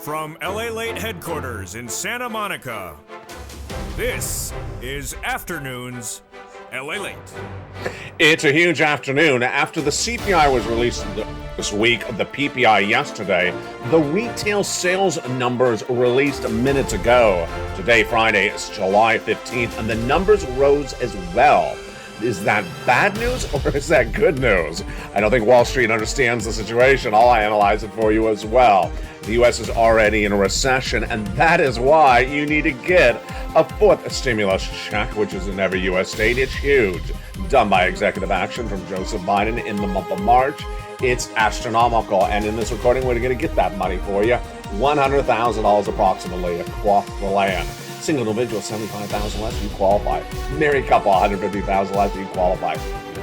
From LALATE headquarters in Santa Monica, this is Afternoons LALATE. It's a huge afternoon. After the CPI was released this week, the PPI yesterday, the retail sales numbers released minutes ago. Today, Friday, is July 15th, and the numbers rose as well. Is that bad news or is that good news? I don't think Wall Street understands the situation. I'll analyze it for you as well. The U.S. is already in a recession, and that is why you need to get a fourth stimulus check, which is in every U.S. state. It's huge. Done by executive action from Joseph Biden in the month of March. It's astronomical, and in this recording, we're going to get that money for you. $100,000 approximately across the land. Single individual, $75,000 less, you qualify. Married couple, $150,000 less, you qualify.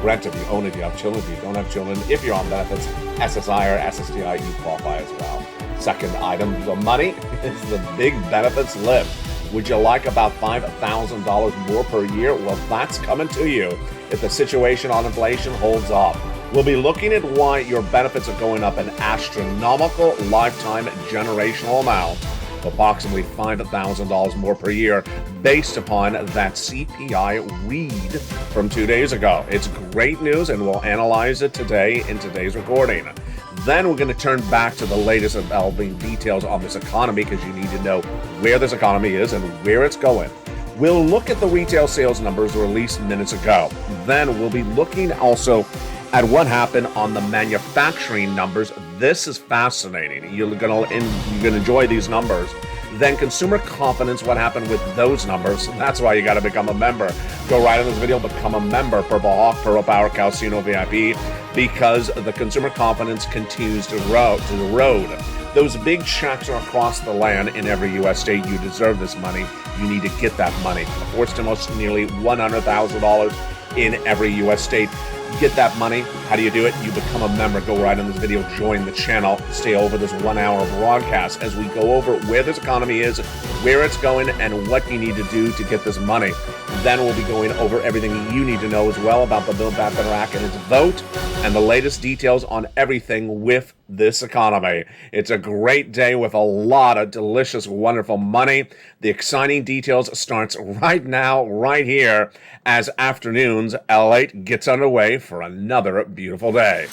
Rent if you own it, you have children. If you don't have children, if you're on benefits, SSI or SSDI, you qualify as well. Second item, the money is the big benefits lift. Would you like about $5,000 more per year? Well, that's coming to you if the situation on inflation holds up. We'll be looking at why your benefits are going up an astronomical lifetime generational amount of approximately $5,000 more per year based upon that CPI read from 2 days ago. It's great news, and we'll analyze it today in today's recording. Then we're going to turn back to the latest developing details on this economy because you need to know where this economy is and where it's going. We'll look at the retail sales numbers released minutes ago. Then we'll be looking also at what happened on the manufacturing numbers. This is fascinating. You're gonna enjoy these numbers. Then consumer confidence, what happened with those numbers. That's why you got to become a member. Go right in this video, become a member. Purple Hawk, Purple Power, Calcino VIP, because the consumer confidence continues to erode. Those big checks are across the land in every U.S. state. You deserve this money. You need to get that money. The fourth stimulus, nearly $100,000 in every U.S. state. Get that money. How do you do it? You become a member. Go right in this video, join the channel, stay over this 1 hour broadcast as we go over where this economy is, where it's going, and what you need to do to get this money. Then we'll be going over everything you need to know as well about the Build Back Better Act and its vote, and the latest details on everything with this economy. It's a great day with a lot of delicious, wonderful money. The exciting details starts right now, right here, as Afternoons LALATE gets underway for another beautiful day.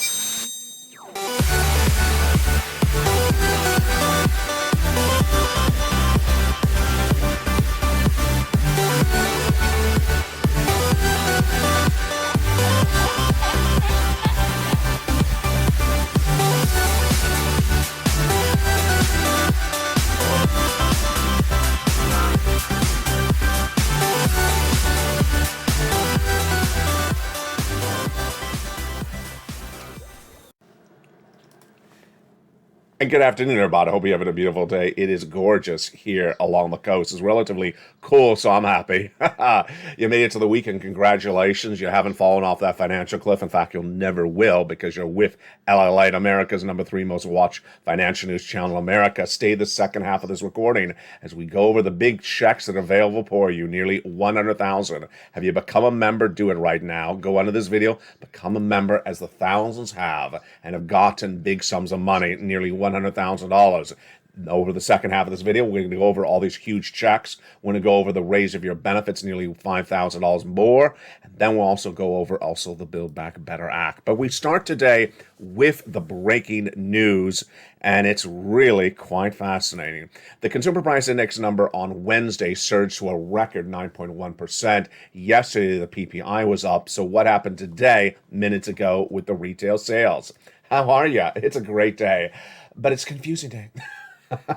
And good afternoon, everybody. I hope you're having a beautiful day. It is gorgeous here along the coast. It's relatively cool, so I'm happy. You made it to the weekend. Congratulations. You haven't fallen off that financial cliff. In fact, you'll never will because you're with LALATE, America's #3 most watched financial news channel in America. Stay the second half of this recording as we go over the big checks that are available for you, nearly $100,000. Have you become a member? Do it right now. Go under this video, become a member, as the thousands have and have gotten big sums of money, nearly $100,000. Over the second half of this video, we're going to go over all these huge checks. We're going to go over the raise of your benefits, nearly $5,000 more. And then we'll also go over the Build Back Better Act. But we start today with the breaking news, and it's really quite fascinating. The Consumer Price Index number on Wednesday surged to a record 9.1%. Yesterday, the PPI was up. So what happened today, minutes ago, with the retail sales? How are you? It's a great day, but it's a confusing day.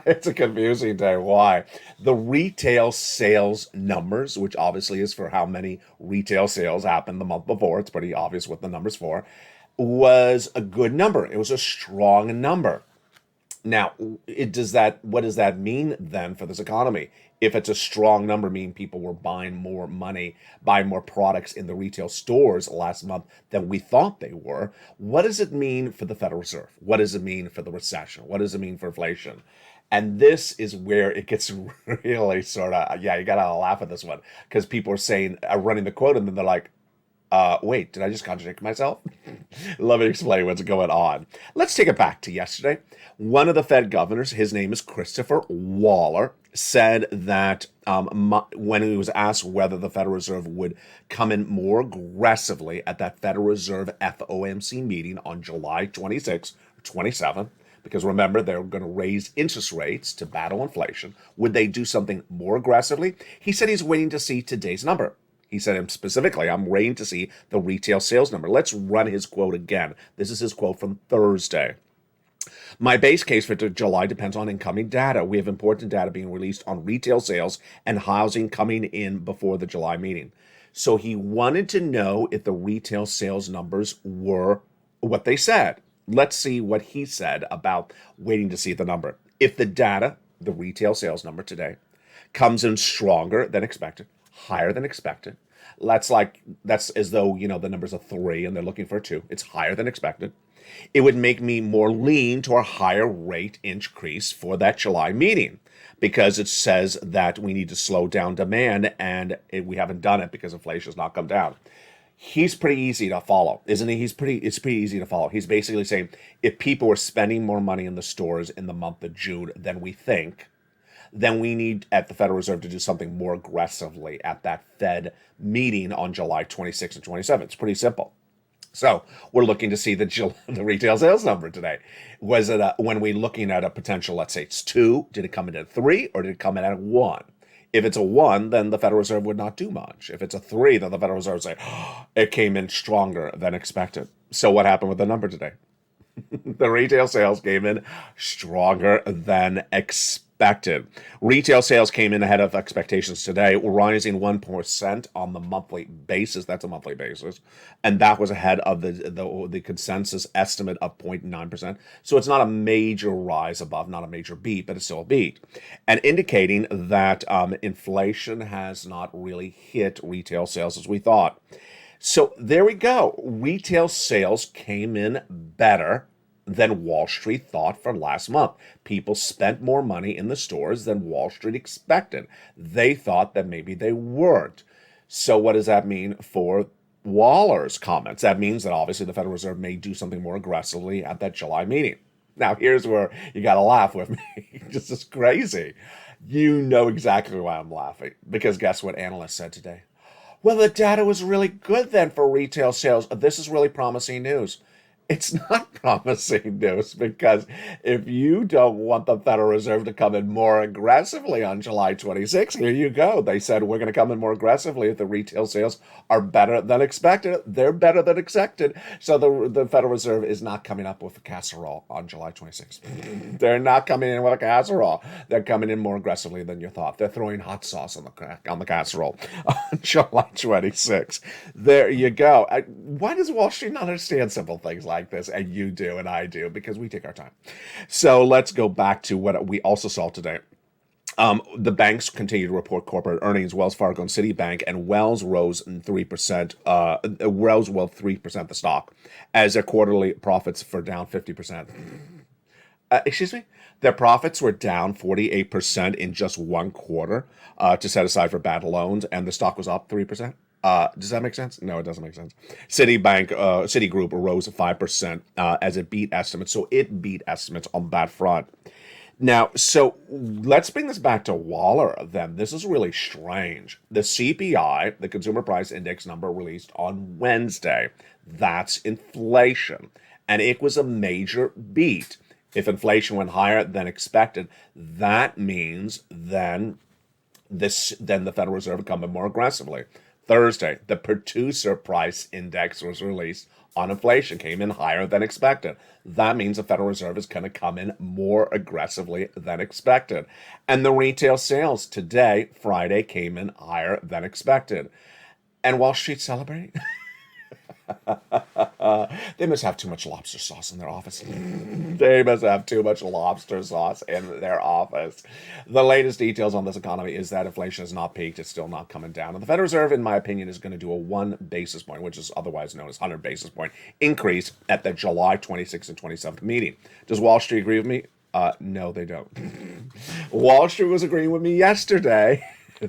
It's a confusing day. Why? The retail sales numbers, which obviously is for how many retail sales happened the month before, it's pretty obvious what the number's for, was a good number. It was a strong number. Now, what does that mean then for this economy? If it's a strong number, mean people were buying more money, buying more products in the retail stores last month than we thought they were. What does it mean for the Federal Reserve? What does it mean for the recession? What does it mean for inflation? And this is where it gets really sort of, you got to laugh at this one because people are saying, running the quote, and then they're like, Wait, did I just contradict myself? Let me explain what's going on. Let's take it back to yesterday. One of the Fed governors, his name is Christopher Waller, said that when he was asked whether the Federal Reserve would come in more aggressively at that Federal Reserve FOMC meeting on July 26th or 27th, because remember, they're going to raise interest rates to battle inflation. Would they do something more aggressively? He said he's waiting to see today's number. He said specifically, I'm waiting to see the retail sales number. Let's run his quote again. This is his quote from Thursday. My base case for July depends on incoming data. We have important data being released on retail sales and housing coming in before the July meeting. So he wanted to know if the retail sales numbers were what they said. Let's see what he said about waiting to see the number. If the data, the retail sales number today, comes in stronger than expected, higher than expected, that's as though, the number's a 3 and they're looking for a 2. It's higher than expected. It would make me more lean to a higher rate increase for that July meeting, because it says that we need to slow down demand, and we haven't done it because inflation has not come down. He's pretty easy to follow, isn't he? It's pretty easy to follow. He's basically saying if people were spending more money in the stores in the month of June than we think, then we need at the Federal Reserve to do something more aggressively at that Fed meeting on July 26th and 27th. It's pretty simple. So we're looking to see the retail sales number today. Was it when we're looking at a potential, let's say it's 2, did it come in at 3 or did it come in at 1? If it's a 1, then the Federal Reserve would not do much. If it's a 3, then the Federal Reserve would say, it came in stronger than expected. So what happened with the number today? The retail sales came in stronger than expected. Retail sales came in ahead of expectations today, rising 1% on the monthly basis. That's a monthly basis. And that was ahead of the consensus estimate of 0.9%. So it's not a major rise above, not a major beat, but it's still a beat. And indicating that inflation has not really hit retail sales as we thought. So there we go. Retail sales came in better than Wall Street thought for last month. People spent more money in the stores than Wall Street expected. They thought that maybe they weren't. So what does that mean for Waller's comments? That means that obviously the Federal Reserve may do something more aggressively at that July meeting. Now, here's where you got to laugh with me. This is crazy. You know exactly why I'm laughing. Because guess what analysts said today? Well, the data was really good then for retail sales. This is really promising news. It's not promising news, because if you don't want the Federal Reserve to come in more aggressively on July 26th, here you go. They said we're going to come in more aggressively if the retail sales are better than expected. They're better than expected. So the Federal Reserve is not coming up with a casserole on July 26th. They're not coming in with a casserole. They're coming in more aggressively than you thought. They're throwing hot sauce on the casserole on July 26th. There you go. Why does Wall Street not understand simple things like this? And you do and I do, because we take our time. So let's go back to what we also saw today. The banks continue to report corporate earnings. Wells Fargo and Citibank, and Wells rose 3%. Wells 3% the stock, as their quarterly profits were down 50%. Excuse me? Their profits were down 48% in just one quarter to set aside for bad loans, and the stock was up 3%. Does that make sense? No, it doesn't make sense. Citigroup rose 5% as it beat estimates. So it beat estimates on that front. Now, so let's bring this back to Waller then. This is really strange. The CPI, the Consumer Price Index number, released on Wednesday. That's inflation. And it was a major beat. If inflation went higher than expected, that means then the Federal Reserve would come in more aggressively. Thursday, the Producer Price Index was released on inflation, came in higher than expected. That means the Federal Reserve is going to come in more aggressively than expected. And the retail sales today, Friday, came in higher than expected. And Wall Street celebrating? They must have too much lobster sauce in their office. They must have too much lobster sauce in their office. The latest details on this economy is that inflation has not peaked. It's still not coming down. And the Federal Reserve, in my opinion, is going to do a 1 basis point, which is otherwise known as 100 basis point increase at the July 26th and 27th meeting. Does Wall Street agree with me? No, they don't. Wall Street was agreeing with me yesterday.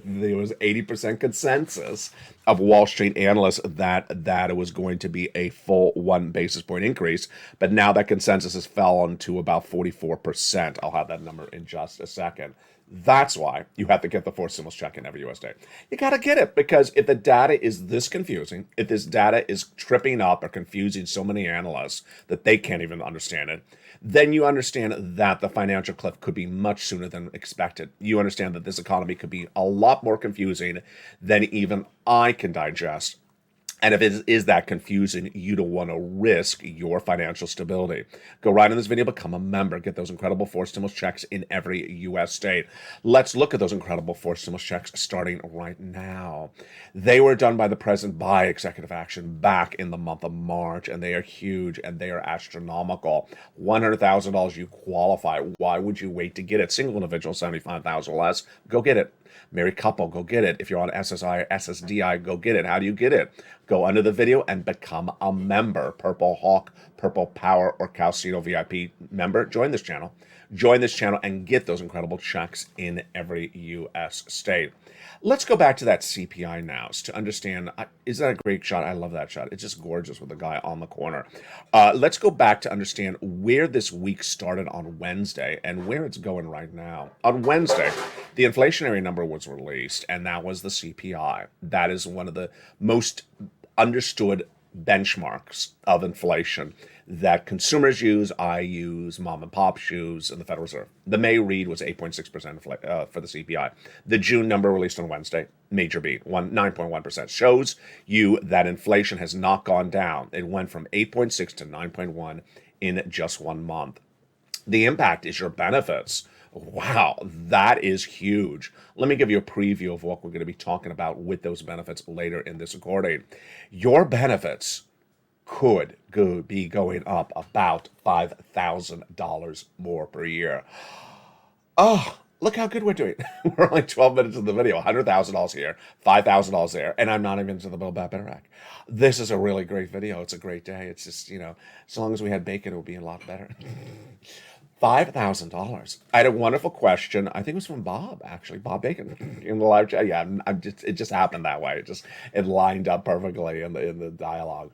There was 80% consensus of Wall Street analysts that it was going to be a full 1 basis point increase, but now that consensus has fallen to about 44%. I'll have that number in just a second. That's why you have to get the fourth stimulus check in every US day. You got to get it, because if the data is this confusing, if this data is tripping up or confusing so many analysts that they can't even understand it, then you understand that the financial cliff could be much sooner than expected. You understand that this economy could be a lot more confusing than even I can digest. And if it is that confusing, you don't want to risk your financial stability. Go right in this video, become a member, get those incredible four stimulus checks in every U.S. state. Let's look at those incredible four stimulus checks starting right now. They were done by the president by executive action back in the month of March, and they are huge and they are astronomical. $100,000, you qualify. Why would you wait to get it? Single individual, $75,000 or less, go get it. Married couple, go get it. If you're on SSI or SSDI, go get it. How do you get it? Go under the video and become a member. Purple Hawk, Purple Power, or Calcino VIP member. Join this channel. Join this channel and get those incredible checks in every U.S. state. Let's go back to that CPI now to understand. Is that a great shot? I love that shot. It's just gorgeous with the guy on the corner. Let's go back to understand where this week started on Wednesday and where it's going right now. On Wednesday, the inflationary number was released, and that was the CPI. That is one of the most understood benchmarks of inflation that consumers use, I use, mom and pop use, and the Federal Reserve. The May read was 8.6% for the CPI. The June number released on Wednesday, major beat, 9.1%, shows you that inflation has not gone down. It went from 8.6 to 9.1 in just 1 month. The impact is your benefits. Wow, that is huge. Let me give you a preview of what we're going to be talking about with those benefits later in this recording. Your benefits could be going up about $5,000 more per year. Oh, look how good we're doing. We're only 12 minutes in the video. $100,000 here, $5,000 there, and I'm not even into the Build Back Better Act. This is a really great video. It's a great day. It's just, as long as we had bacon, it would be a lot better. $5,000. I had a wonderful question. I think it was from Bob, actually, Bob Bacon in the live chat. Yeah, it just happened that way. It lined up perfectly in the dialogue.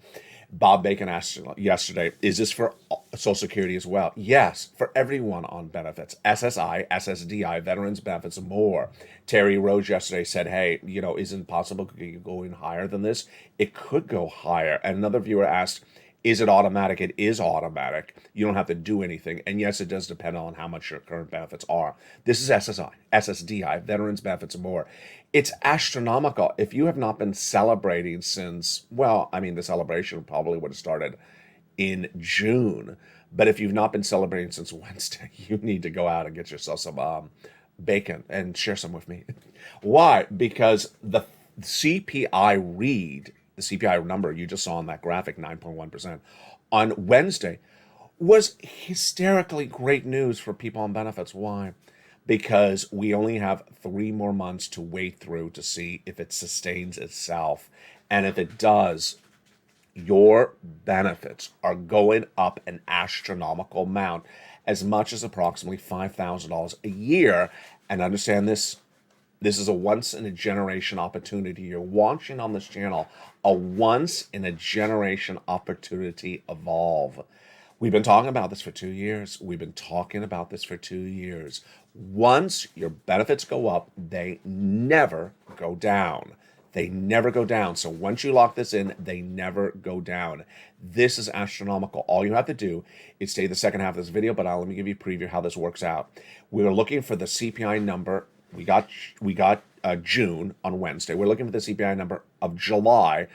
Bob Bacon asked yesterday, is this for Social Security as well? Yes, for everyone on benefits. SSI, SSDI, veterans benefits, more. Terry Rose yesterday said, hey, isn't it possible going higher than this? It could go higher. And another viewer asked, is it automatic? It is automatic. You don't have to do anything. And yes, it does depend on how much your current benefits are. This is SSI, SSDI, veterans benefits, and more. It's astronomical. If you have not been celebrating since, the celebration probably would have started in June. But if you've not been celebrating since Wednesday, you need to go out and get yourself some bacon and share some with me. Why? Because the CPI read, the CPI number you just saw on that graphic, 9.1%, on Wednesday, was hysterically great news for people on benefits. Why? Because we only have 3 more months to wait through to see if it sustains itself. And if it does, your benefits are going up an astronomical amount, as much as approximately $5,000 a year. And understand this. This is a once-in-a-generation opportunity. You're watching on this channel a once-in-a-generation opportunity evolve. We've been talking about this for 2 years. Once your benefits go up, they never go down. So once you lock this in, they never go down. This is astronomical. All you have to do is stay the second half of this video, but let me give you a preview how this works out. We're looking for the CPI number. We got June on Wednesday. We're looking for the CPI number of July,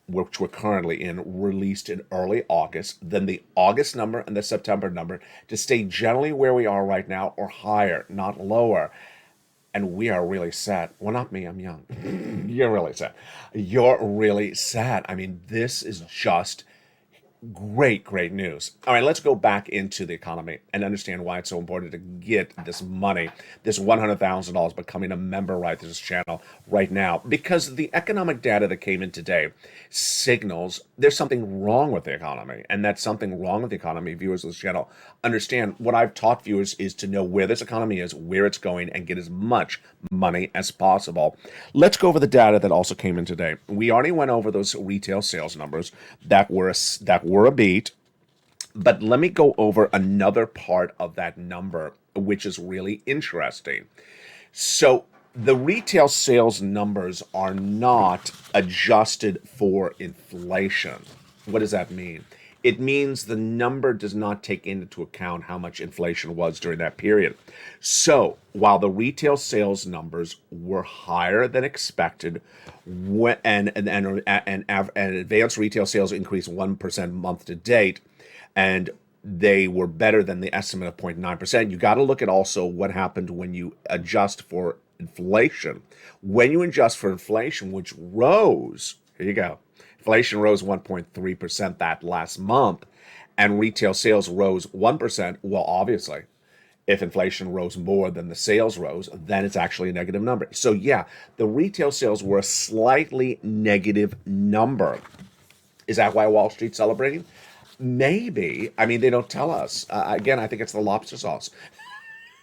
which we're currently in, released in early August. Then the August number and the September number to stay generally where we are right now or higher, not lower. And we are really set. Well, not me, I'm young. You're really set. This is just Great news. All right, let's go back into the economy and understand why it's so important to get this money, this $100,000, becoming a member right to this channel right now. Because the economic data that came in today signals there's something wrong with the economy. And that something wrong with the economy, viewers of this channel understand. What I've taught viewers is to know where this economy is, where it's going, and get as much money as possible. Let's go over the data that also came in today. We already went over those retail sales numbers that were a beat, but let me go over another part of that number, which is really interesting. So the retail sales numbers are not adjusted for inflation. What does that mean? It means the number does not take into account how much inflation was during that period. So while the retail sales numbers were higher than expected, and advanced retail sales increased 1% month to date, and they were better than the estimate of 0.9%. You got to look at also what happened when you adjust for inflation. When you adjust for inflation, which rose, here you go. Inflation rose 1.3% that last month, and retail sales rose 1%. Well, obviously, if inflation rose more than the sales rose, then it's actually a negative number. So yeah, the retail sales were a slightly negative number. Is that why Wall Street's celebrating? Maybe. I mean, they don't tell us. Again, I think it's the lobster sauce.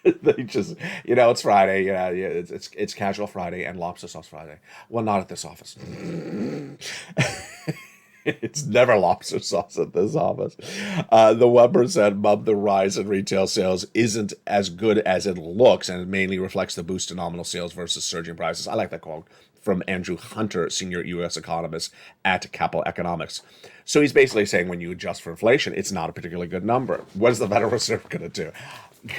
They just, it's Friday. Yeah, it's casual Friday and lobster sauce Friday. Well, not at this office. It's never lobster sauce at this office. The 1% month the rise in retail sales isn't as good as it looks, and it mainly reflects the boost in nominal sales versus surging prices. I like that quote from Andrew Hunter, senior U.S. economist at Capital Economics. So he's basically saying when you adjust for inflation, it's not a particularly good number. What is the Federal Reserve going to do?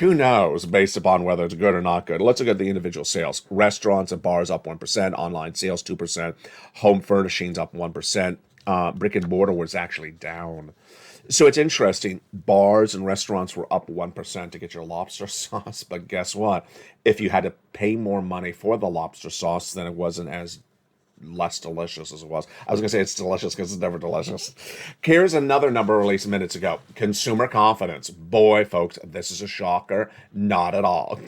Who knows, based upon whether it's good or not good. Let's look at the individual sales. Restaurants and bars up 1%, online sales 2%, home furnishings up 1%. Brick and mortar was actually down. So it's interesting. Bars and restaurants were up 1% to get your lobster sauce. But guess what? If you had to pay more money for the lobster sauce, then it wasn't as less delicious as it was. I was going to say it's delicious because it's never delicious. Here's another number released minutes ago. Consumer confidence. Boy, folks, this is a shocker. Not at all.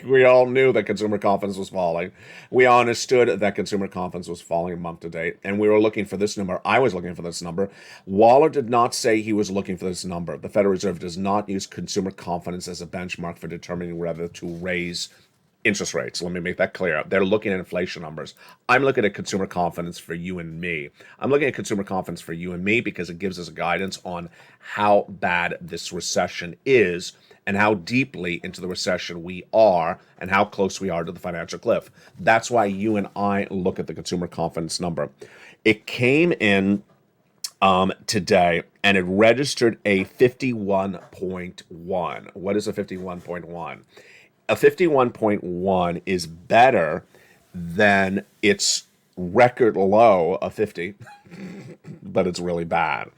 We all knew that consumer confidence was falling. We understood that consumer confidence was falling month to date, and we were looking for this number. I was looking for this number. Waller did not say he was looking for this number. The Federal Reserve does not use consumer confidence as a benchmark for determining whether to raise interest rates. Let me make that clear. They're looking at inflation numbers. I'm looking at consumer confidence for you and me. I'm looking at consumer confidence for you and me because it gives us guidance on how bad this recession is and how deeply into the recession we are and how close we are to the financial cliff. That's why you and I look at the consumer confidence number. It came in today, and it registered a 51.1. What is a 51.1? A 51.1 is better than its record low of 50, but it's really bad.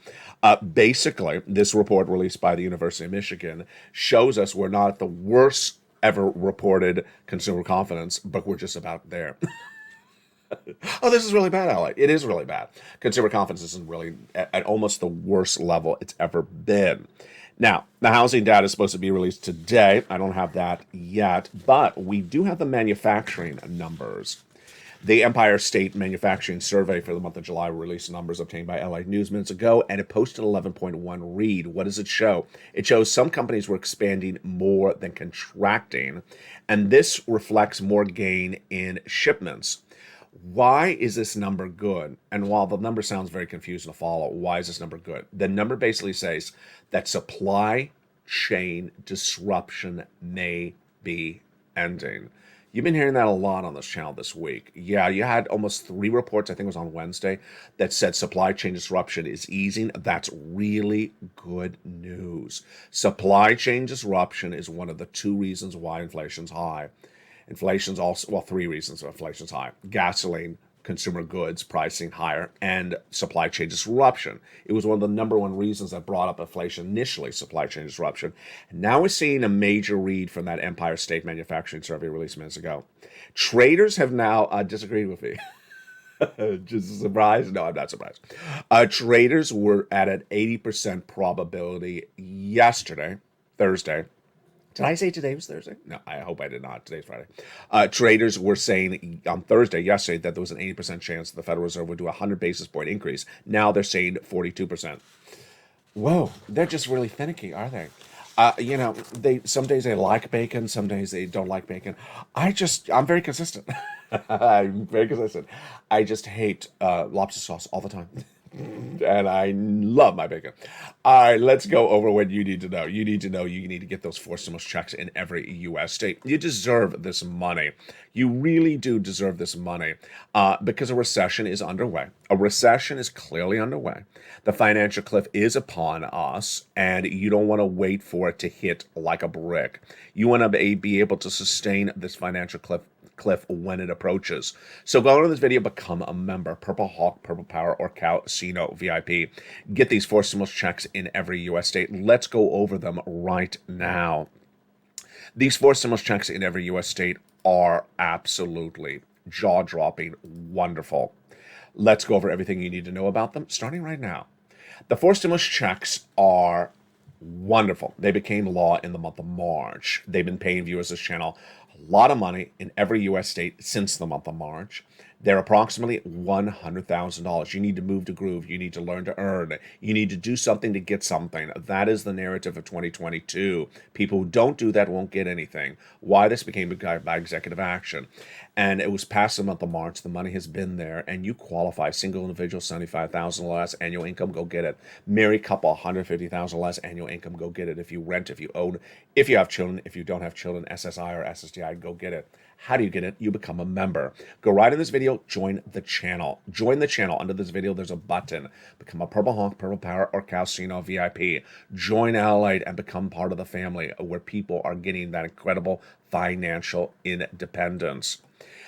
Basically, this report released by the University of Michigan shows us we're not at the worst ever reported consumer confidence, but we're just about there. Oh, this is really bad, Ally. It is really bad. Consumer confidence is really at almost the worst level it's ever been. Now, the housing data is supposed to be released today. I don't have that yet, but we do have the manufacturing numbers. The Empire State Manufacturing Survey for the month of July released numbers obtained by LA News minutes ago, and it posted 11.1 read. What does it show? It shows some companies were expanding more than contracting, and this reflects more gain in shipments. Why is this number good? And while the number sounds very confusing to follow, why is this number good? The number basically says that supply chain disruption may be ending. You've been hearing that a lot on this channel this week. Yeah, you had almost 3 reports, I think it was on Wednesday, that said supply chain disruption is easing. That's really good news. Supply chain disruption is one of the 2 reasons why inflation's high. Inflation's also, well, 3 reasons why inflation's high. Gasoline, consumer goods pricing higher, and supply chain disruption. It was one of the number 1 reasons that brought up inflation initially, supply chain disruption. And now we're seeing a major read from that Empire State Manufacturing Survey released minutes ago. Traders have now disagreed with me. Just a surprise? No, I'm not surprised. Traders were at an 80% probability yesterday, Thursday. Did I say today was Thursday? No, I hope I did not. Today's Friday. Traders were saying on Thursday, yesterday, that there was an 80% chance that the Federal Reserve would do a 100 basis point increase. Now they're saying 42%. Whoa, they're just really finicky, are they? They some days they like bacon, some days they don't like bacon. I'm very consistent. I'm very consistent. I just hate lobster sauce all the time. And I love my bacon. All right, let's go over what you need to know. You need to know you need to get those 4 stimulus checks in every U.S. state. You deserve this money. You really do deserve this money because a recession is underway. A recession is clearly underway. The financial cliff is upon us, and you don't want to wait for it to hit like a brick. You want to be able to sustain this financial cliff when it approaches. So go to this video, become a member. Purple Hawk, Purple Power, or Casino VIP. Get these 4 stimulus checks in every U.S. state. Let's go over them right now. These 4 stimulus checks in every U.S. state are absolutely jaw-dropping wonderful. Let's go over everything you need to know about them, starting right now. The 4 stimulus checks are wonderful. They became law in the month of March. They've been paying viewers this channel a lot of money in every U.S. state since the month of March. They're approximately $100,000. You need to move to groove. You need to learn to earn. You need to do something to get something. That is the narrative of 2022. People who don't do that won't get anything. Why this became by executive action. And it was past the month of March. The money has been there, and you qualify. Single individual, $75,000 less annual income, go get it. Married couple, $150,000 less annual income, go get it. If you rent, if you own, if you have children, if you don't have children, SSI or SSDI, go get it. How do you get it? You become a member. Go right in this video, join the channel. Join the channel. Under this video, there's a button. Become a Purple Hawk, Purple Power, or Casino VIP. Join LALATE and become part of the family where people are getting that incredible financial independence.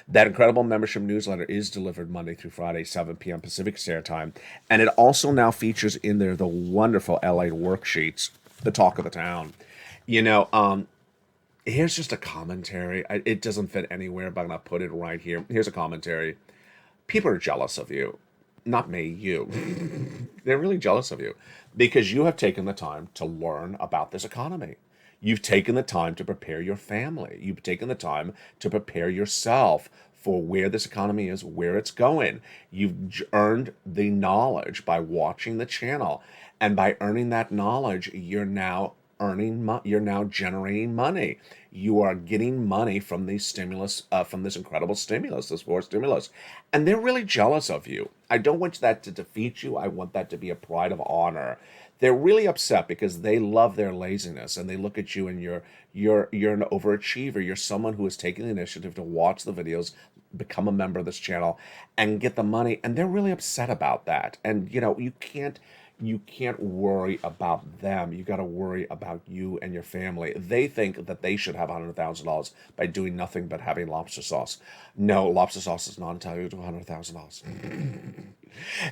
That incredible membership newsletter is delivered Monday through Friday, 7 p.m. Pacific Standard Time. And it also now features in there the wonderful LALATE worksheets, the talk of the town. Here's just a commentary. It doesn't fit anywhere, but I'm going to put it right here. Here's a commentary. People are jealous of you. Not me, you. They're really jealous of you because you have taken the time to learn about this economy. You've taken the time to prepare your family. You've taken the time to prepare yourself for where this economy is, where it's going. You've earned the knowledge by watching the channel. And by earning that knowledge, you're now generating money. You are getting money from these stimulus, from this incredible stimulus, this 4 stimulus. And they're really jealous of you. I don't want that to defeat you. I want that to be a pride of honor. They're really upset because they love their laziness and they look at you and you're an overachiever. You're someone who has taken the initiative to watch the videos, become a member of this channel, and get the money. And they're really upset about that. And you can't worry about them. You got to worry about you and your family. They think that they should have $100,000 by doing nothing but having lobster sauce. No, lobster sauce is not entitled to $100,000.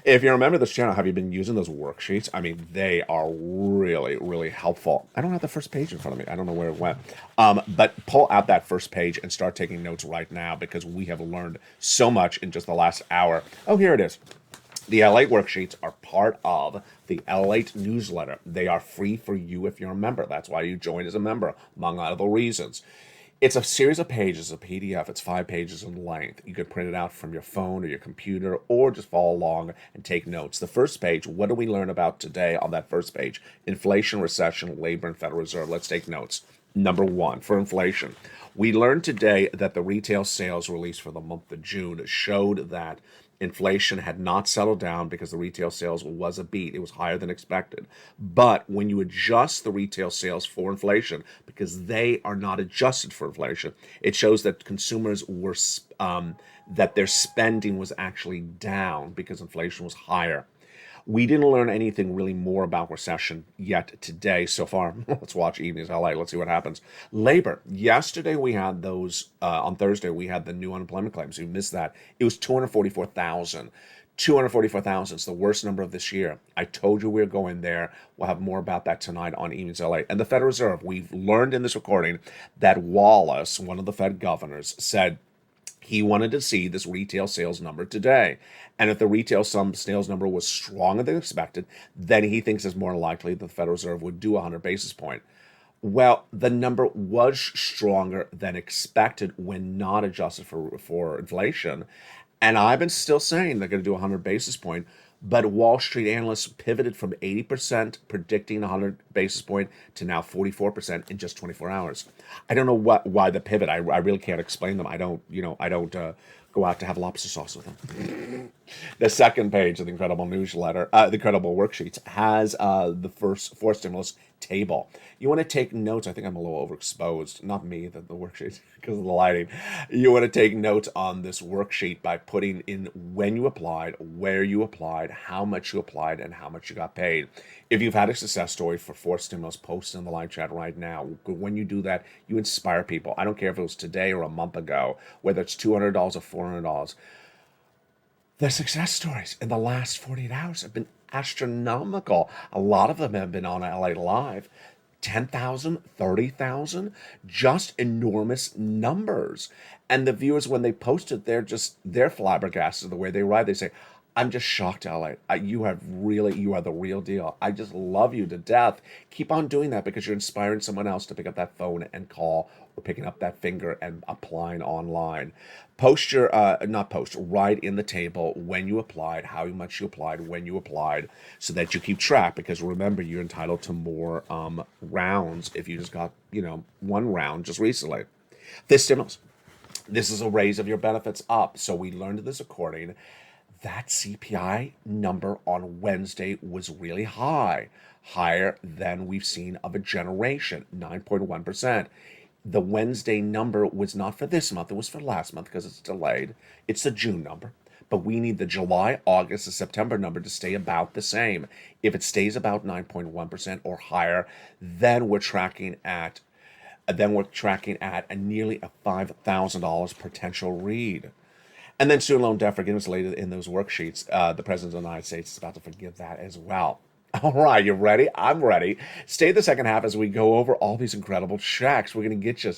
If you remember this channel, have you been using those worksheets? I mean, they are really, really helpful. I don't have the first page in front of me. I don't know where it went. But pull out that first page and start taking notes right now because we have learned so much in just the last hour. Oh, here it is. The LALATE worksheets are part of the LALATE newsletter. They are free for you if you're a member. That's why you join as a member, among other reasons. It's a series of pages, a PDF. It's 5 pages in length. You could print it out from your phone or your computer or just follow along and take notes. The first page, what do we learn about today on that first page? Inflation, recession, labor, and Federal Reserve. Let's take notes. Number 1, for inflation. We learned today that the retail sales release for the month of June showed that inflation had not settled down because the retail sales was a beat. It was higher than expected. But when you adjust the retail sales for inflation, because they are not adjusted for inflation, it shows that consumers were, that their spending was actually down because inflation was higher. We didn't learn anything really more about recession yet today so far. Let's watch Evenings LA. Let's see what happens. Labor. Yesterday we had those, on Thursday we had the new unemployment claims. You missed that. It was 244,000. 244,000 is the worst number of this year. I told you we were going there. We'll have more about that tonight on Evenings LA. And the Federal Reserve, we've learned in this recording that Wallace, one of the Fed governors, said He wanted to see this retail sales number today. And if the retail sales number was stronger than expected, then he thinks it's more likely that the Federal Reserve would do a 100 basis point. Well, the number was stronger than expected when not adjusted for inflation. And I've been still saying they're going to do a 100 basis point. But Wall Street analysts pivoted from 80% predicting a 100 basis point to now 44% in just 24 hours. I don't know why the pivot. I really can't explain them. I don't go out to have lobster sauce with them. The second page of the Incredible newsletter, the Incredible worksheets, has the first four stimulus table. You want to take notes. I think I'm a little overexposed. Not me, the worksheet, because of the lighting. You want to take notes on this worksheet by putting in when you applied, where you applied, how much you applied, and how much you got paid. If you've had a success story for four stimulus, post in the live chat right now. When you do that, you inspire people. I don't care if it was today or a month ago, whether it's $200 or $400. The success stories in the last 48 hours have been astronomical. A lot of them have been on LA Live. 10,000, 30,000, just enormous numbers. And the viewers, when they post it, they're flabbergasted the way they write. They say, I'm just shocked, LA. You are the real deal. I just love you to death. Keep on doing that because you're inspiring someone else to pick up that phone and call, or picking up that finger and applying online. Write in the table when you applied, how much you applied, when you applied, so that you keep track, because remember, you're entitled to more rounds if you just got, one round just recently. This stimulus. This is a raise of your benefits up. So we learned this according. That CPI number on Wednesday was really high, higher than we've seen of a generation, 9.1%. The Wednesday number was not for this month, it was for last month because it's delayed. It's the June number. But we need the July, August, and September number to stay about the same. If it stays about 9.1% or higher, then we're tracking at a nearly a $5,000 potential read. And then student loan debt forgiveness later in those worksheets. The President of the United States is about to forgive that as well. All right, you ready? I'm ready. Stay the second half as we go over all these incredible checks. We're going to get you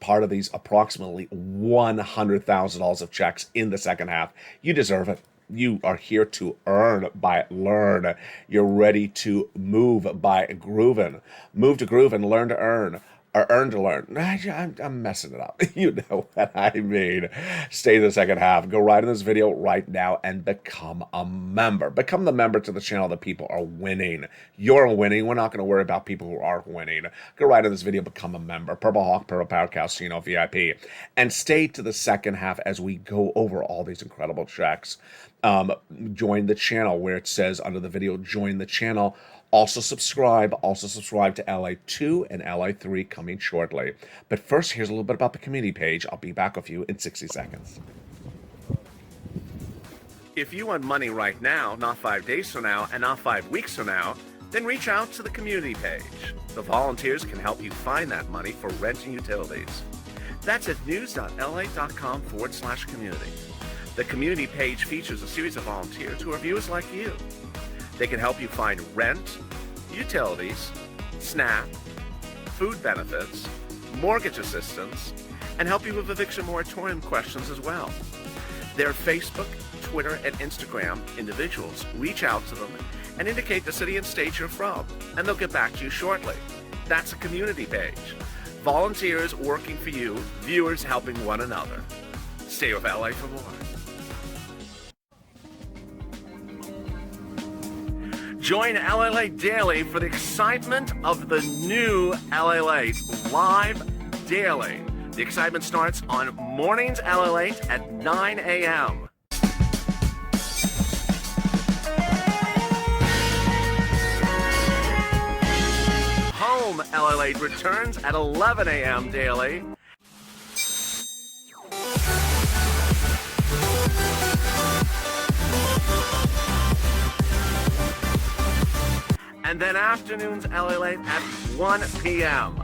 part of these approximately $100,000 of checks in the second half. You deserve it. You are here to earn by learn. You're ready to move by grooving. Move to groove and learn to earn. Or earn to learn. I'm messing it up. You know what I mean. Stay in the second half. Go right in this video right now and become a member. Become the member to the channel that people are winning. You're winning. We're not going to worry about people who aren't winning. Go right in this video. Become a member. Purple Hawk, Purple Power Casino VIP. And stay to the second half as we go over all these incredible checks. Join the channel where it says under the video, join the channel. Also subscribe to LA2 and LA3 coming shortly. But first, here's a little bit about the community page. I'll be back with you in 60 seconds. If you want money right now, not 5 days from now, and not 5 weeks from now, then reach out to the community page. The volunteers can help you find that money for rent and utilities. That's at news.la.com/community. The community page features a series of volunteers who are viewers like you. They can help you find rent, utilities, SNAP, food benefits, mortgage assistance, and help you with eviction moratorium questions as well. Their Facebook, Twitter, and Instagram individuals reach out to them and indicate the city and state you're from, and they'll get back to you shortly. That's a community page. Volunteers working for you, viewers helping one another. Stay with LA for more. Join LALATE Daily for the excitement of the new LALATE live daily. The excitement starts on mornings LALATE at 9 a.m. Home LALATE returns at 11 a.m. daily. And then afternoons LALATE at 1 p.m.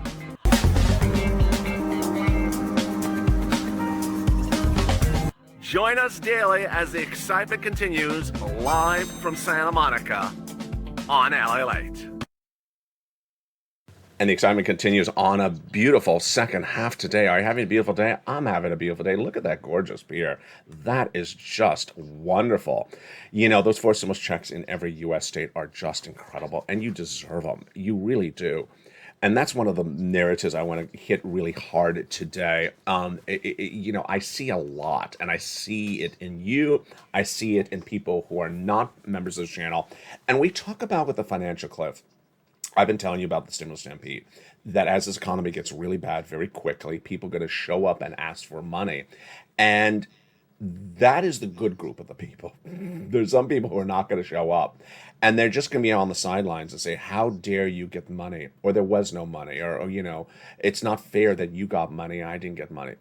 Join us daily as the excitement continues live from Santa Monica on LALATE. And the excitement continues on a beautiful second half today. Are you having a beautiful day? I'm having a beautiful day. Look at that gorgeous beer. That is just wonderful. You know, those four stimulus checks in every U.S. state are just incredible, and you deserve them. You really do. And that's one of the narratives I want to hit really hard today. You know, I see a lot, and I see it in you. I see it in people who are not members of the channel. And we talk about with the financial cliff. I've been telling you about the stimulus stampede, that as this economy gets really bad very quickly, people are going to show up and ask for money. And that is the good group of the people. There's some people who are not going to show up. And they're just going to be on the sidelines and say, how dare you get money? Or there was no money. Or, you know, it's not fair that you got money and I didn't get money.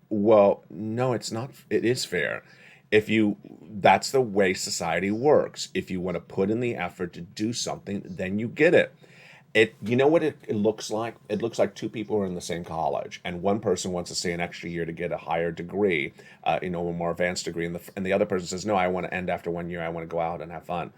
Well, no, it's not. It is fair. That's the way society works. If you want to put in the effort to do something, then you get it. You know what it looks like? It looks like two people are in the same college, and one person wants to stay an extra year to get a higher degree, a more advanced degree, and the other person says, no, I want to end after 1 year. I want to go out and have fun.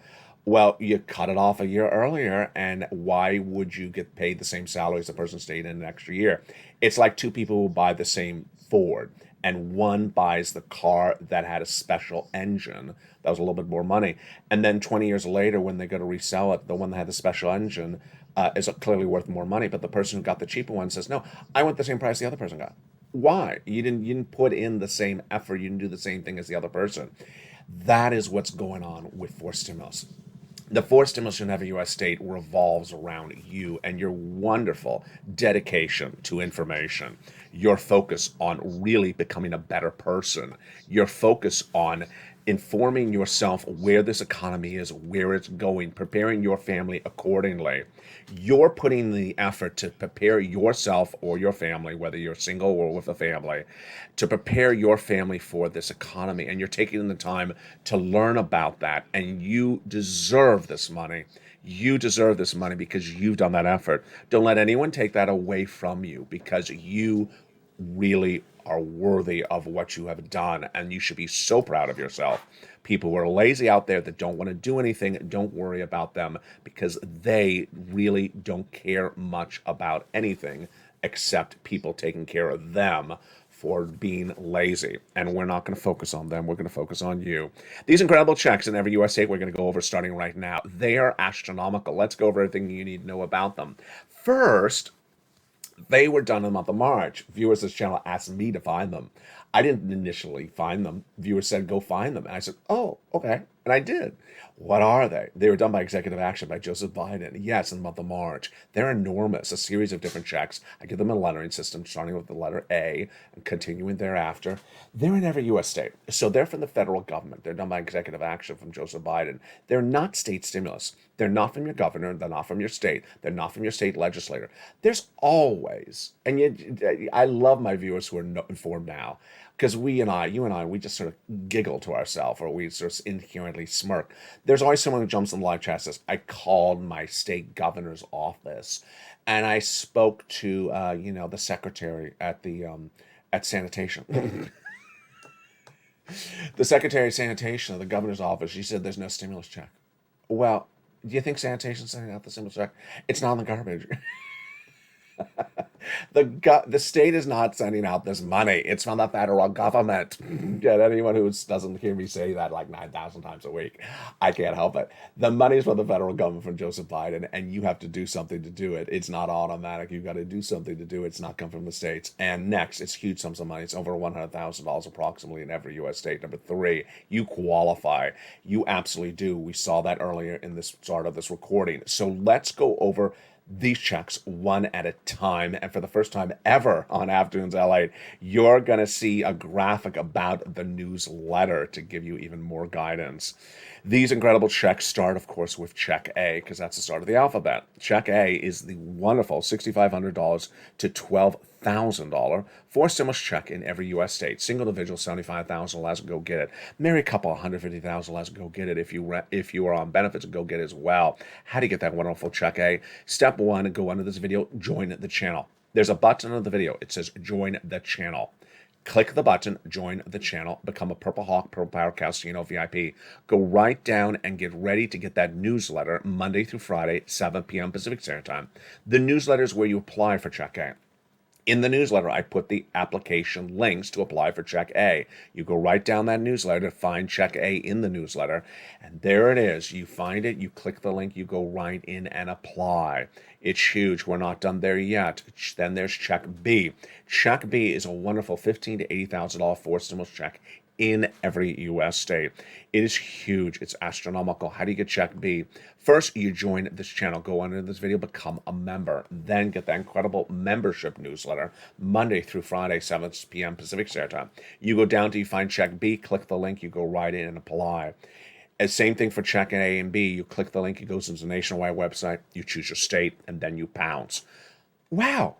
Well, you cut it off a year earlier, and why would you get paid the same salary as the person staying in an extra year? It's like two people who buy the same Ford, and one buys the car that had a special engine that was a little bit more money, and then 20 years later, when they go to resell it, the one that had the special engine is clearly worth more money, but the person who got the cheaper one says, no, I want the same price the other person got. Why? You didn't put in the same effort. You didn't do the same thing as the other person. That is what's going on with forced stimulus. The forced stimulus in every U.S. state revolves around you and your wonderful dedication to information, your focus on really becoming a better person, your focus on informing yourself where this economy is, where it's going, preparing your family accordingly. You're putting the effort to prepare yourself or your family, whether you're single or with a family, to prepare your family for this economy. And you're taking the time to learn about that. And you deserve this money. You deserve this money because you've done that effort. Don't let anyone take that away from you, because you really are worthy of what you have done, and you should be so proud of yourself. People who are lazy out there that don't want to do anything, don't worry about them, because they really don't care much about anything except people taking care of them for being lazy. And we're not going to focus on them. We're going to focus on you. These incredible checks in every U.S. state we're going to go over starting right now. They are astronomical. Let's go over everything you need to know about them. First, they were done in the month of March. Viewers of this channel asked me to find them. I didn't initially find them. Viewers said, go find them. And I said, oh, okay. And I did. What are they? They were done by executive action by Joseph Biden. Yes, in the month of March. They're enormous, a series of different checks. I give them a lettering system, starting with the letter A and continuing thereafter. They're in every U.S. state. So they're from the federal government. They're done by executive action from Joseph Biden. They're not state stimulus. They're not from your governor. They're not from your state. They're not from your state legislator. There's always, and yet, I love my viewers who are informed now, because you and I, we just sort of giggle to ourselves, or we sort of inherently smirk. There's always someone who jumps in the live chat and says, I called my state governor's office, and I spoke to, the secretary at at sanitation. The secretary of sanitation of the governor's office, she said there's no stimulus check. Well, do you think sanitation's sending out the stimulus check? It's not in the garbage. The state is not sending out this money. It's from the federal government. Get anyone who doesn't hear me say that like 9,000 times a week. I can't help it. The money's from the federal government, from Joseph Biden, and you have to do something to do it. It's not automatic. You've got to do something to do it. It's not come from the states. And next, it's huge sums of money. It's over $100,000 approximately in every U.S. state. Number three, you qualify. You absolutely do. We saw that earlier in the start of this recording. So let's go over these checks one at a time. And for the first time ever on Afternoons LA, you're going to see a graphic about the newsletter to give you even more guidance. These incredible checks start, of course, with check A, because that's the start of the alphabet. Check A is the wonderful $6,500 to $12,000 forced stimulus check in every U.S. state. Single individual, $75,000 less, go get it. Married couple, $150,000 less, go get it. If you are on benefits, go get it as well. How do you get that wonderful check A? Step one, go under this video, join the channel. There's a button under the video. It says join the channel. Click the button, join the channel, become a Purple Hawk, Purple Power Casino VIP. Go right down and get ready to get that newsletter Monday through Friday, 7 p.m. Pacific Standard Time. The newsletter is where you apply for Check A. In the newsletter, I put the application links to apply for Check A. You go right down that newsletter to find Check A in the newsletter, and there it is. You find it, you click the link, you go right in and apply. It's huge. We're not done there yet. Then there's Check B. Check B is a wonderful $15,000 to $80,000 forced stimulus check in every U.S. state. It is huge. It's astronomical. How do you get Check B? First, you join this channel. Go under this video, become a member. Then get that incredible membership newsletter Monday through Friday, 7 p.m. Pacific Standard Time. You go down till you find Check B, click the link, you go right in and apply. And same thing for Check A and B. You click the link, it goes into the nationwide website, you choose your state, and then you pounce. Wow.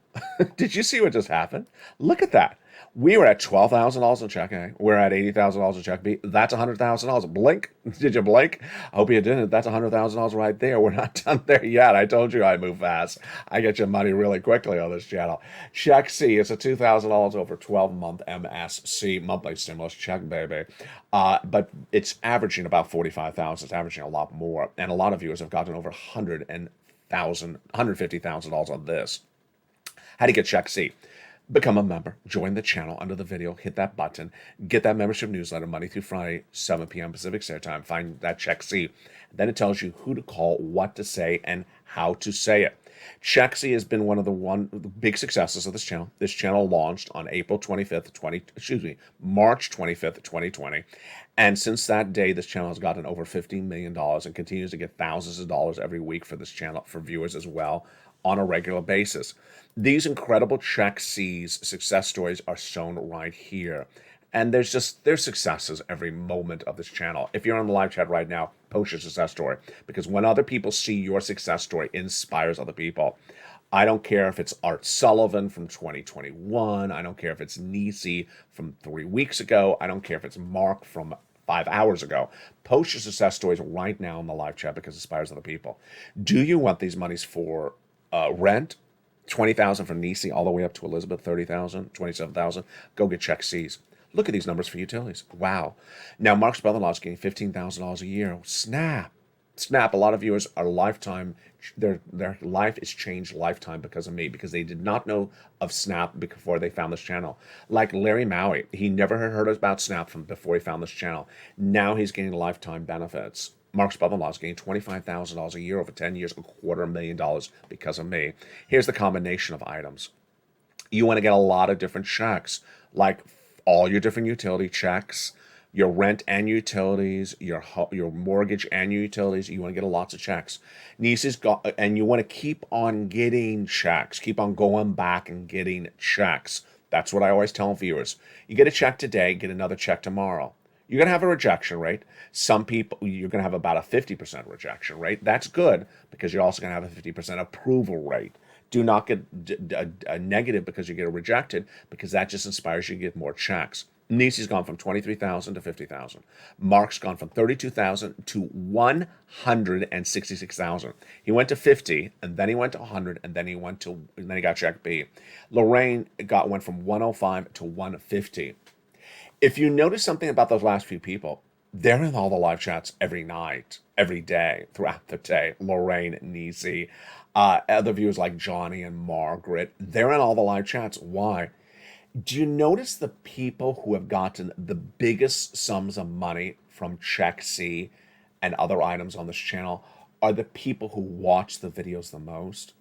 Did you see what just happened? Look at that. We were at $12,000 in Check A. We're at $80,000 in Check B. That's $100,000. Blink. Did you blink? I hope you didn't. That's $100,000 right there. We're not done there yet. I told you I move fast. I get your money really quickly on this channel. Check C is a $2,000 over 12-month MSC, monthly stimulus check, baby. But it's averaging about $45,000. It's averaging a lot more. And a lot of viewers have gotten over $150,000 on this. How do you get Check C? Become a member, join the channel under the video, hit that button, get that membership newsletter Monday through Friday, 7 p.m. Pacific Standard Time. Find that Check C. Then it tells you who to call, what to say, and how to say it. Check C has been one of the big successes of this channel. This channel launched on March 25th, 2020. And since that day, this channel has gotten over $15 million and continues to get thousands of dollars every week for this channel, for viewers as well, on a regular basis. These incredible Check C's success stories are shown right here. And there's successes every moment of this channel. If you're on the live chat right now, post your success story. Because when other people see your success story, it inspires other people. I don't care if it's Art Sullivan from 2021. I don't care if it's Nisi from 3 weeks ago. I don't care if it's Mark from 5 hours ago. Post your success stories right now in the live chat because it inspires other people. Do you want these monies for rent? $20,000 for Nisi all the way up to Elizabeth, $30,000, $27,000. Go get Check C's. Look at these numbers for utilities. Wow. Now, Mark's brother-in-law is getting $15,000 a year. Snap. A lot of viewers are lifetime, their life is changed lifetime because of me, because they did not know of Snap before they found this channel. Like Larry Maui, he never had heard about Snap from before he found this channel. Now he's getting lifetime benefits. Mark's brother-in-law is getting $25,000 a year over 10 years, $250,000 because of me. Here's the combination of items. You want to get a lot of different checks, like all your different utility checks, your rent and utilities, your mortgage and your utilities. You want to get lots of checks. And you want to keep on getting checks. Keep on going back and getting checks. That's what I always tell viewers. You get a check today, get another check tomorrow. You're going to have a rejection rate. Some people, you're going to have about a 50% rejection rate. That's good because you're also going to have a 50% approval rate. Do not get a negative because you get rejected, because that just inspires you to get more checks. Nisi's gone from $23,000 to $50,000. Mark's gone from $32,000 to $166,000. He went to 50, and then he went to 100, and then he got Check B. Lorraine went from 105 to 150. If you notice something about those last few people, they're in all the live chats every night, every day, throughout the day. Lorraine, Nisi, other viewers like Johnny and Margaret, they're in all the live chats. Why? Do you notice the people who have gotten the biggest sums of money from Check C and other items on this channel are the people who watch the videos the most?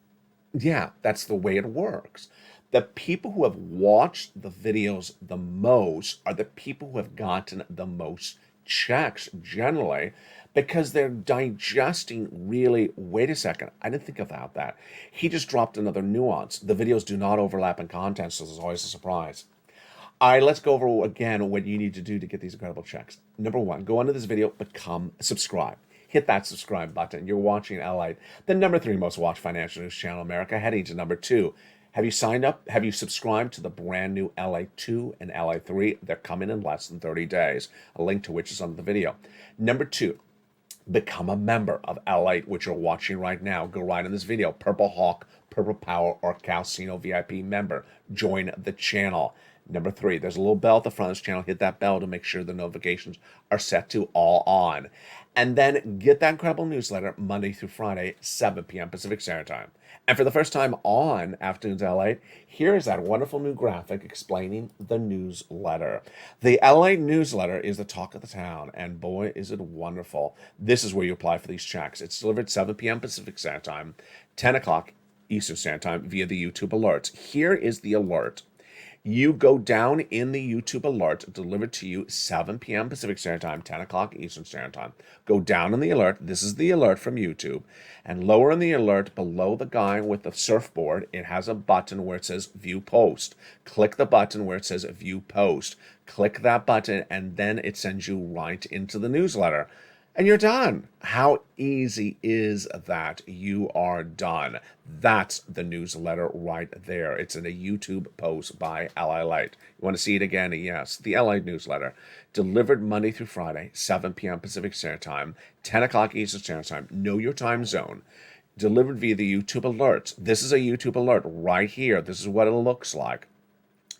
Yeah, that's the way it works. The people who have watched the videos the most are the people who have gotten the most checks generally, because they're digesting really, wait a second, I didn't think about that. He just dropped another nuance. The videos do not overlap in content, so there's always a surprise. All right, let's go over again what you need to do to get these incredible checks. Number one, go under this video, subscribe. Hit that subscribe button. You're watching LALATE, the number 3 most watched financial news channel in America, heading to number 2. Have you signed up? Have you subscribed to the brand new LA2 and LA3? They're coming in less than 30 days, a link to which is under the video. Number 2, become a member of LA, which you're watching right now. Go right in this video, Purple Hawk, Purple Power or Calcino VIP member. Join the channel. Number 3, there's a little bell at the front of this channel. Hit that bell to make sure the notifications are set to all on. And then get that incredible newsletter Monday through Friday, 7 p.m. Pacific Standard Time. And for the first time on Afternoons LA, here's that wonderful new graphic explaining the newsletter. The LA newsletter is the talk of the town, and boy, is it wonderful. This is where you apply for these checks. It's delivered 7 p.m. Pacific Standard Time, 10 o'clock Eastern Standard Time via the YouTube alerts. Here is the alert. You go down in the YouTube alert delivered to you 7 p.m. Pacific Standard Time, 10 o'clock Eastern Standard Time. Go down in the alert. This is the alert from YouTube. And lower in the alert, below the guy with the surfboard, it has a button where it says View Post. Click the button where it says View Post. Click that button, and then it sends you right into the newsletter. And you're done. How easy is that? You are done. That's the newsletter right there. It's in a YouTube post by LALATE. You want to see it again? Yes. The LALATE newsletter. Delivered Monday through Friday, 7 p.m. Pacific Standard Time, 10 o'clock Eastern Standard Time. Know your time zone. Delivered via the YouTube alerts. This is a YouTube alert right here. This is what it looks like.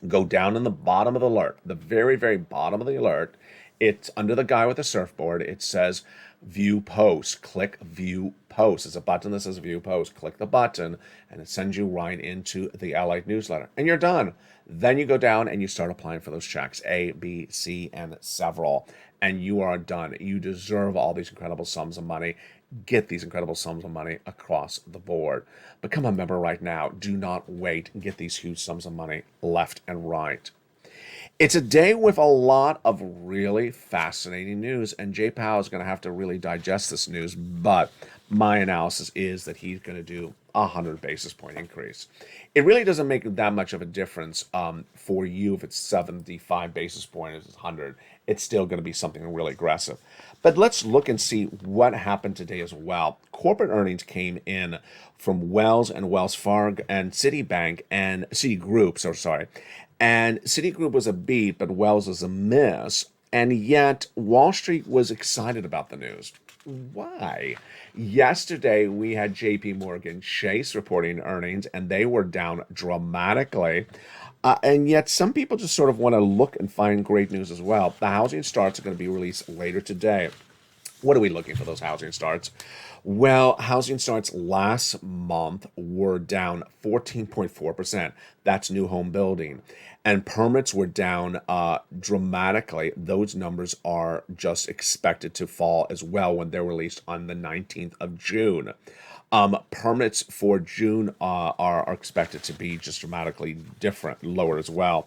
Go down in the bottom of the alert, the very, very bottom of the alert. It's under the guy with the surfboard. It says View Post. Click View Post. There's a button that says View Post. Click the button, and it sends you right into the LALATE newsletter. And you're done. Then you go down and you start applying for those checks, A, B, C, and several. And you are done. You deserve all these incredible sums of money. Get these incredible sums of money across the board. Become a member right now. Do not wait. Get these huge sums of money left and right. It's a day with a lot of really fascinating news, and Jay Powell is going to have to really digest this news, but my analysis is that he's going to do a 100 basis point increase. It really doesn't make that much of a difference for you if it's 75 basis points, it's 100. It's still going to be something really aggressive. But let's look and see what happened today as well. Corporate earnings came in from Wells and Wells Fargo and Citibank and Citigroup, and Citigroup was a beat, but Wells was a miss. And yet Wall Street was excited about the news. Why? Yesterday, we had JP Morgan Chase reporting earnings, and they were down dramatically. And yet some people just sort of want to look and find great news as well. The housing starts are going to be released later today. What are we looking for those housing starts? Well, housing starts last month were down 14.4%. That's new home building. And permits were down dramatically. Those numbers are just expected to fall as well when they're released on the 19th of June. Permits for June are expected to be just dramatically different, lower as well.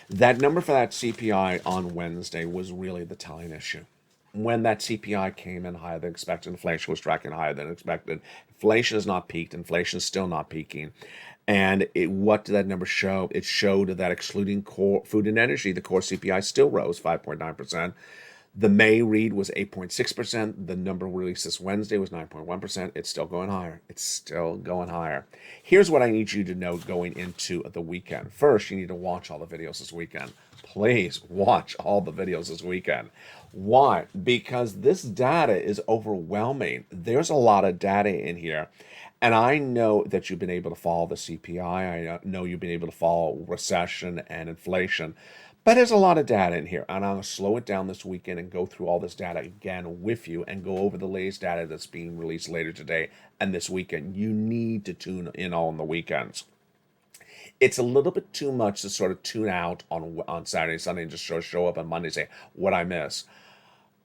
That number for that CPI on Wednesday was really the telling issue. When that CPI came in higher than expected, inflation was tracking higher than expected. Inflation has not peaked. Inflation is still not peaking. And what did that number show? It showed that excluding core food and energy, the core CPI still rose 5.9%. The May read was 8.6%. The number released this Wednesday was 9.1%. It's still going higher. It's still going higher. Here's what I need you to know going into the weekend. First, you need to watch all the videos this weekend. Please watch all the videos this weekend. Why? Because this data is overwhelming. There's a lot of data in here. And I know that you've been able to follow the CPI. I know you've been able to follow recession and inflation. But there's a lot of data in here, and I'm going to slow it down this weekend and go through all this data again with you and go over the latest data that's being released later today and this weekend. You need to tune in on the weekends. It's a little bit too much to sort of tune out on Saturday, Sunday, and just show up on Monday and say, what I miss.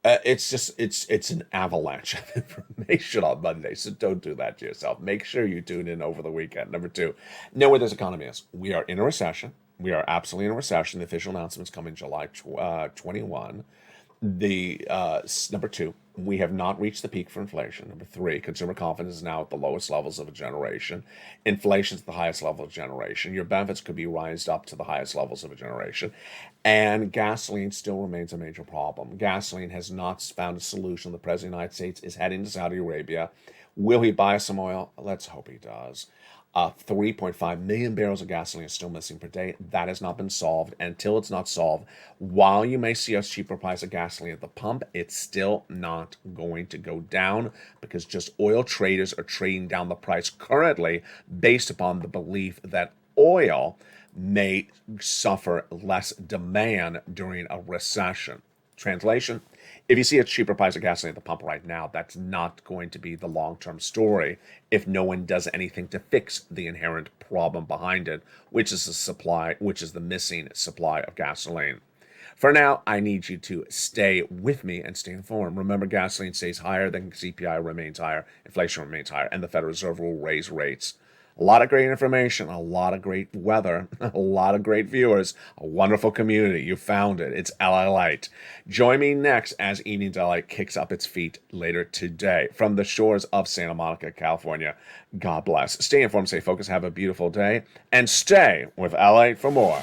It's an avalanche of information on Monday, so don't do that to yourself. Make sure you tune in over the weekend. Number two, know where this economy is. We are in a recession. We are absolutely in a recession. The official announcements come in July 21. Number two, we have not reached the peak for inflation. Number three, consumer confidence is now at the lowest levels of a generation. Inflation is at the highest level of a generation. Your benefits could be raised up to the highest levels of a generation. And gasoline still remains a major problem. Gasoline has not found a solution. The President of the United States is heading to Saudi Arabia. Will he buy some oil? Let's hope he does. 3.5 million barrels of gasoline is still missing per day. That has not been solved. Until it's not solved, while you may see a cheaper price of gasoline at the pump, it's still not going to go down because just oil traders are trading down the price currently based upon the belief that oil may suffer less demand during a recession. Translation: if you see a cheaper price of gasoline at the pump right now, that's not going to be the long-term story if no one does anything to fix the inherent problem behind it, which is the missing supply of gasoline. For now, I need you to stay with me and stay informed. Remember, gasoline stays higher, then CPI remains higher, inflation remains higher, and the Federal Reserve will raise rates. A lot of great information, a lot of great weather, a lot of great viewers, a wonderful community. You found it. It's LALATE. Join me next as Evening Delight kicks up its feet later today from the shores of Santa Monica, California. God bless. Stay informed, stay focused, have a beautiful day, and stay with LA for more.